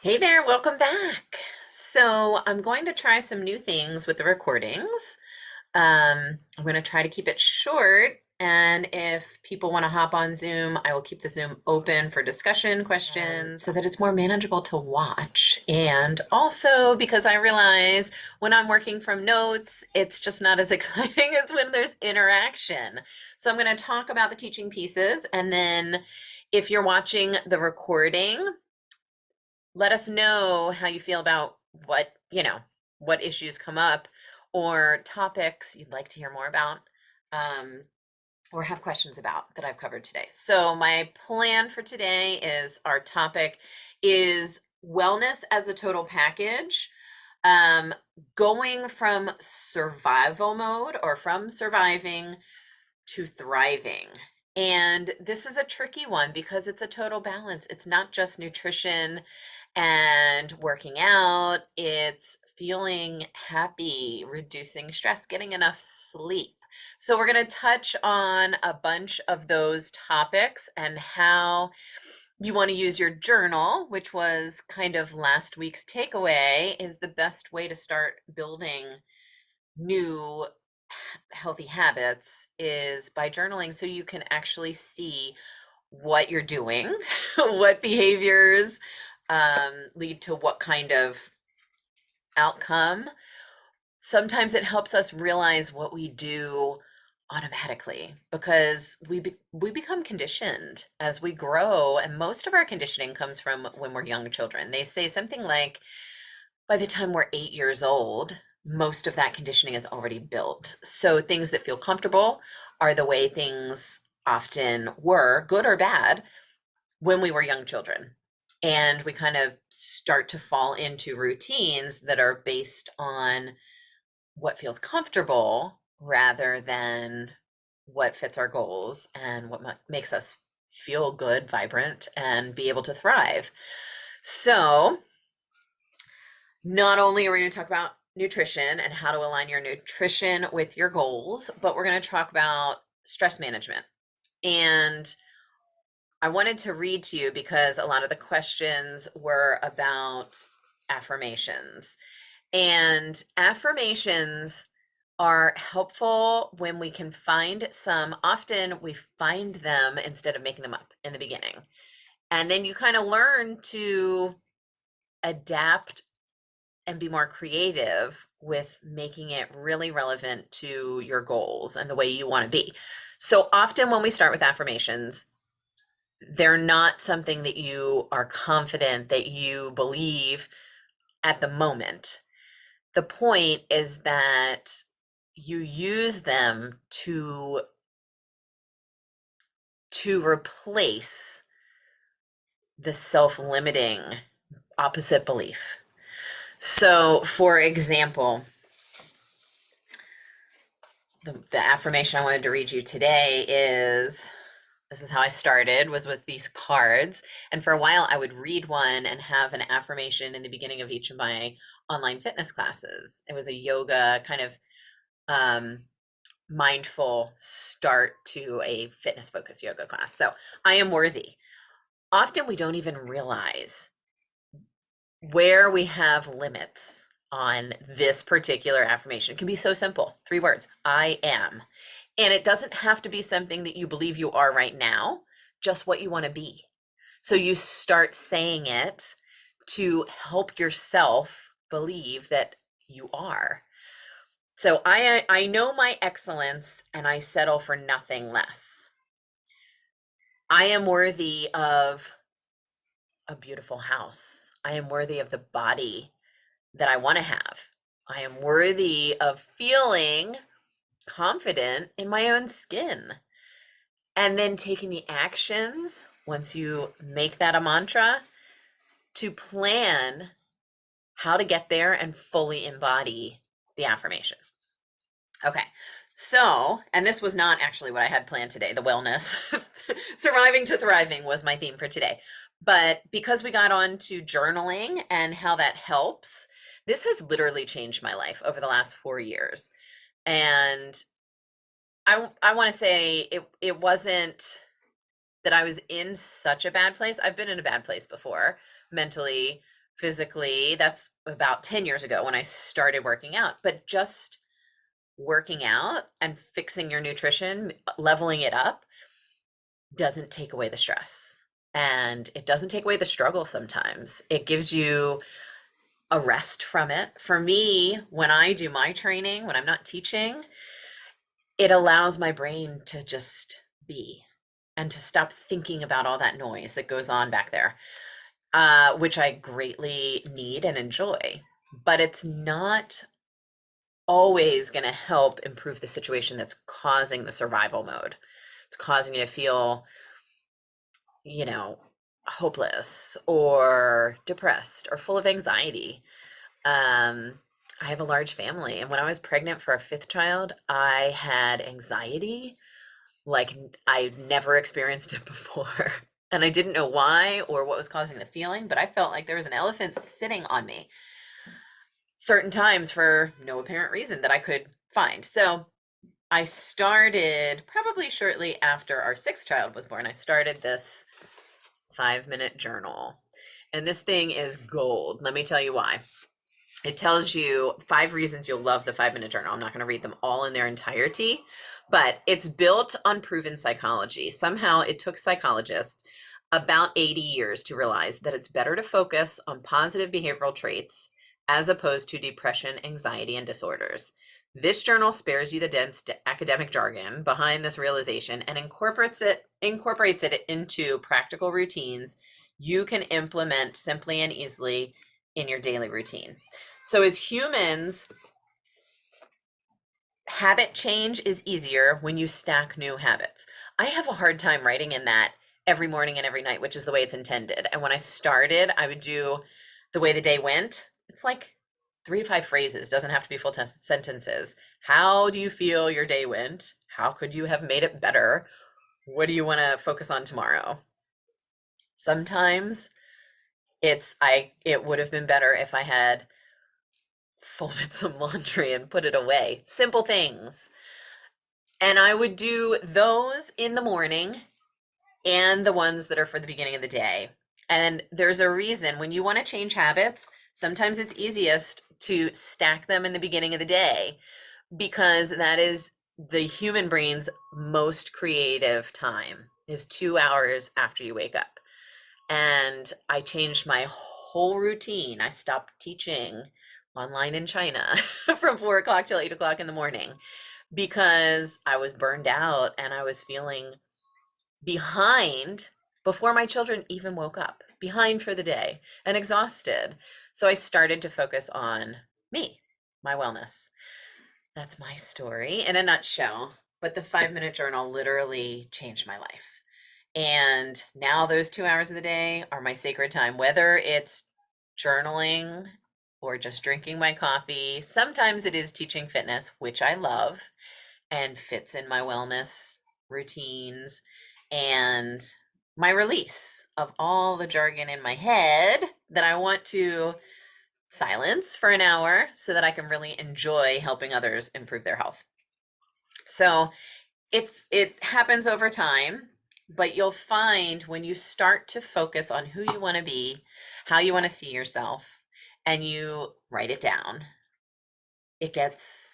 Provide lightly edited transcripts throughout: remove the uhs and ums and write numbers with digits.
Hey there, welcome back. So I'm going to try some new things with the recordings. I'm going to try to keep it short, and if people want to hop on Zoom, I will keep the Zoom open for discussion questions so that it's more manageable to watch. And also because I realize when I'm working from notes, it's just not as exciting as when there's interaction. So I'm going to talk about the teaching pieces, and then if you're watching the recording, let us know how you feel about what issues come up or topics you'd like to hear more about, um, or have questions about that I've covered today. So my plan for today is our topic is wellness as a total package, um, going from survival mode or from surviving to thriving. And this is a tricky one because it's a total balance. It's not just nutrition and working out, it's feeling happy, reducing stress, getting enough sleep. So, we're going to touch on a bunch of those topics and how you want to use your journal, which was kind of last week's takeaway, is the best way to start building new healthy habits is by journaling so you can actually see what you're doing, what behaviors lead to what kind of outcome. Sometimes it helps us realize what we do automatically because we become conditioned as we grow, and most of our conditioning comes from when we're young children. They say something like by the time we're 8 years old, most of that conditioning is already built. So things that feel comfortable are the way things often were, good or bad, when we were young children. And we kind of start to fall into routines that are based on what feels comfortable rather than what fits our goals and what makes us feel good, vibrant, and be able to thrive. So, not only are we going to talk about nutrition and how to align your nutrition with your goals, but we're going to talk about stress management. And I wanted to read to you because a lot of the questions were about affirmations. And affirmations are helpful when we can find some. Often we find them instead of making them up in the beginning. And then you kind of learn to adapt and be more creative with making it really relevant to your goals and the way you want to be. So often when we start with affirmations, they're not something that you are confident that you believe at the moment. The point is that you use them to replace the self-limiting opposite belief. So, for example, the affirmation I wanted to read you today is this is how I started, was with these cards. And for a while, I would read one and have an affirmation in the beginning of each of my online fitness classes. It was a yoga kind of um, mindful start to a fitness focused yoga class. So I am worthy. Often we don't even realize where we have limits on this particular affirmation. It can be so simple, 3 words: I am. And it doesn't have to be something that you believe you are right now, just what you want to be. So you start saying it to help yourself believe that you are. So I know my excellence and I settle for nothing less. I am worthy of a beautiful house. I am worthy of the body that I want to have. I am worthy of feeling confident in my own skin. And then taking the actions once you make that a mantra to plan how to get there and fully embody the affirmation. Okay. So, and this was not actually what I had planned today, the wellness. Surviving to thriving was my theme for today. But because we got on to journaling and how that helps, this has literally changed my life over the last 4 years. And I want to say it wasn't that I was in such a bad place. I've been in a bad place before, mentally, physically. That's about 10 years ago when I started working out. But just working out and fixing your nutrition, leveling it up, doesn't take away the stress. And it doesn't take away the struggle sometimes. It gives you a rest from it. For me, when I do my training, when I'm not teaching, it allows my brain to just be and to stop thinking about all that noise that goes on back there, which I greatly need and enjoy. But it's not always going to help improve the situation that's causing the survival mode. It's causing you to feel, you know, hopeless or depressed or full of anxiety. I have a large family, and when I was pregnant for our fifth child, I had anxiety like I'd never experienced it before. And I didn't know why or what was causing the feeling, but I felt like there was an elephant sitting on me certain times for no apparent reason that I could find. So I started probably shortly after our sixth child was born. I started this 5-minute journal. And this thing is gold. Let me tell you why. It tells you 5 reasons you'll love the 5-minute journal. I'm not going to read them all in their entirety, but it's built on proven psychology. Somehow it took psychologists about 80 years to realize that it's better to focus on positive behavioral traits as opposed to depression, anxiety, and disorders. This journal spares you the dense academic jargon behind this realization and incorporates it into practical routines you can implement simply and easily in your daily routine. So as humans, habit change is easier when you stack new habits. I have a hard time writing in that every morning and every night, which is the way it's intended. And when I started, I would do the way the day went. It's like 3 to 5 phrases, doesn't have to be full sentences. How do you feel your day went? How could you have made it better? What do you want to focus on tomorrow? Sometimes it would have been better if I had folded some laundry and put it away. Simple things. And I would do those in the morning and the ones that are for the beginning of the day. And there's a reason when you want to change habits, sometimes it's easiest to stack them in the beginning of the day because that is the human brain's most creative time is 2 hours after you wake up. And I changed my whole routine. I stopped teaching online in China from 4 o'clock till 8 o'clock in the morning because I was burned out and I was feeling behind before my children even woke up, behind for the day and exhausted. So I started to focus on me, my wellness. That's my story in a nutshell. But the 5-minute journal literally changed my life. And now those 2 hours of the day are my sacred time, whether it's journaling or just drinking my coffee. Sometimes it is teaching fitness, which I love and fits in my wellness routines and my release of all the jargon in my head that I want to silence for an hour so that I can really enjoy helping others improve their health. So it happens over time, but you'll find when you start to focus on who you want to be, how you want to see yourself, and you write it down, it gets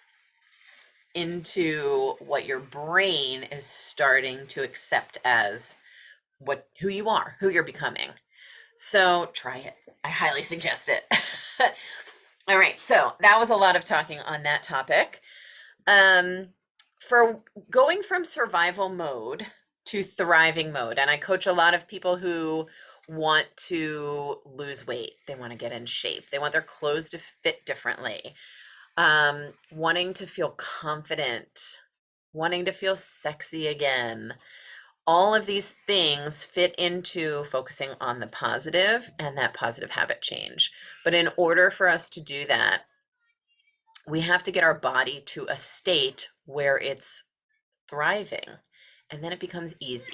into what your brain is starting to accept as who you are, who you're becoming. So try it. I highly suggest it. All right, so that was a lot of talking on that topic. For going from survival mode to thriving mode, and I coach a lot of people who want to lose weight. They want to get in shape. They want their clothes to fit differently. Wanting to feel confident, wanting to feel sexy again. All of these things fit into focusing on the positive and that positive habit change. But in order for us to do that, we have to get our body to a state where it's thriving, and then it becomes easy.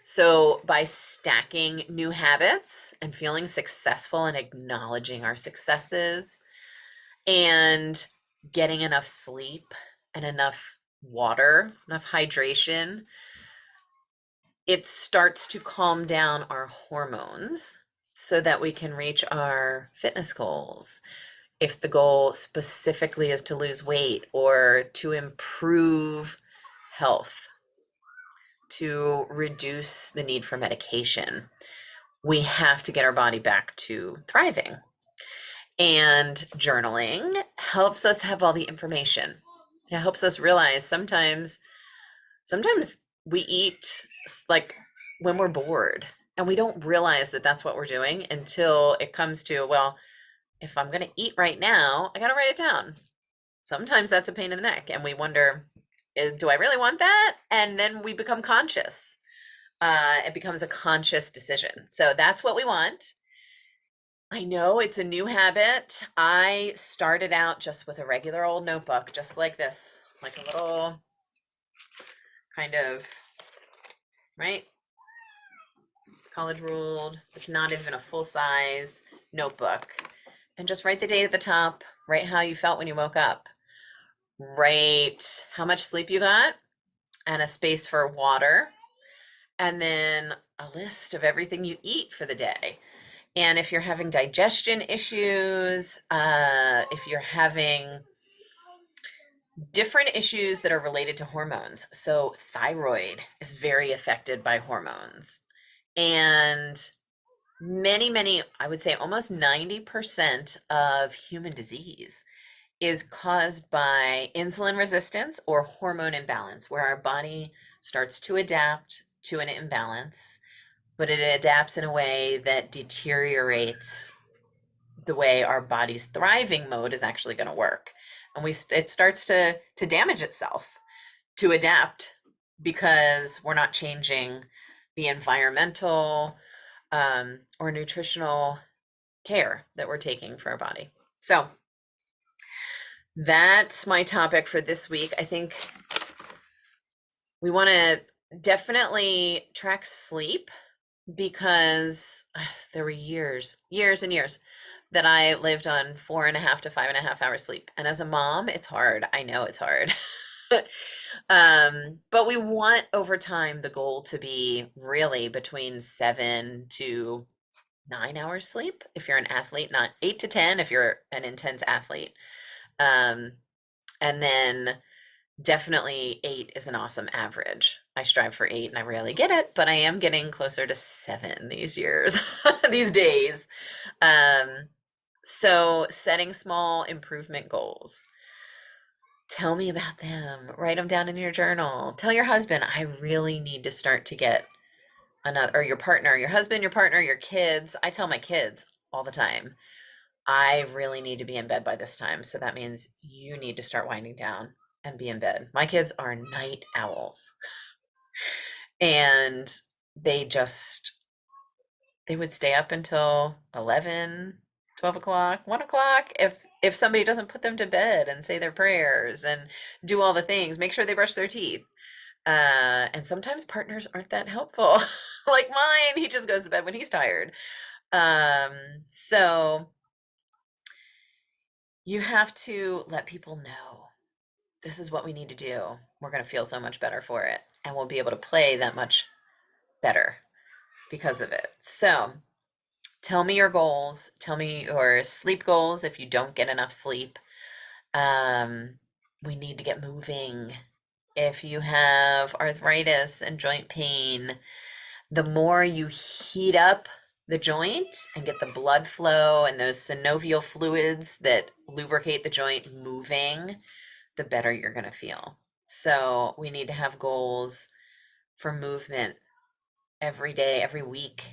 So by stacking new habits and feeling successful and acknowledging our successes and getting enough sleep and enough water, enough hydration, it starts to calm down our hormones so that we can reach our fitness goals. If the goal specifically is to lose weight or to improve health, to reduce the need for medication, we have to get our body back to thriving. And journaling helps us have all the information. It helps us realize sometimes we eat like when we're bored, and we don't realize that that's what we're doing until it comes to, well, if I'm going to eat right now, I got to write it down. Sometimes that's a pain in the neck, and we wonder, do I really want that? And then we become conscious. It becomes a conscious decision. So that's what we want. I know it's a new habit. I started out just with a regular old notebook, just like this, like a little kind of, right? College ruled. It's not even a full size notebook. And just write the date at the top, write how you felt when you woke up, write how much sleep you got, and a space for water, and then a list of everything you eat for the day. And if you're having digestion issues, if you're having different issues that are related to hormones, so thyroid is very affected by hormones. And many, I would say almost 90% of human disease is caused by insulin resistance or hormone imbalance, where our body starts to adapt to an imbalance, but it adapts in a way that deteriorates the way our body's thriving mode is actually going to work. And it starts to damage itself to adapt because we're not changing the environmental or nutritional care that we're taking for our body. So that's my topic for this week. I think we want to definitely track sleep because there were years and years that I lived on 4.5 to 5.5 hours sleep. And as a mom, it's hard. I know it's hard. But we want over time the goal to be really between 7 to 9 hours sleep if you're an athlete, not 8 to 10 if you're an intense athlete. And then definitely 8 is an awesome average. I strive for 8 and I rarely get it, but I am getting closer to 7 these years, these days. So setting small improvement goals. Tell me about them. Write them down in your journal. Tell your husband, I really need to start to get another, or your partner, your husband, your partner, your kids. I tell my kids all the time, I really need to be in bed by this time. So that means you need to start winding down and be in bed. My kids are night owls, and they just, they would stay up until 11, 12 o'clock, 1 o'clock if somebody doesn't put them to bed and say their prayers and do all the things, make sure they brush their teeth. And sometimes partners aren't that helpful. Like mine, he just goes to bed when he's tired. So you have to let people know this is what we need to do. We're going to feel so much better for it, and we'll be able to play that much better because of it. So tell me your goals. Tell me your sleep goals if you don't get enough sleep. We need to get moving. If you have arthritis and joint pain, the more you heat up the joint and get the blood flow and those synovial fluids that lubricate the joint moving, the better you're going to feel. So we need to have goals for movement every day, every week.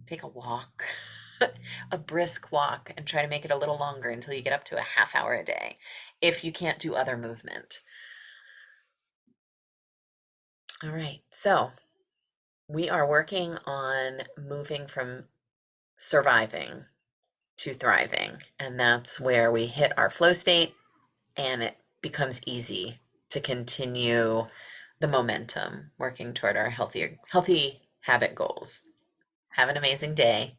Take a walk, a brisk walk, and try to make it a little longer until you get up to a half hour a day if you can't do other movement. All right, so we are working on moving from surviving to thriving, and that's where we hit our flow state and it becomes easy to continue the momentum working toward our healthy habit goals. Have an amazing day.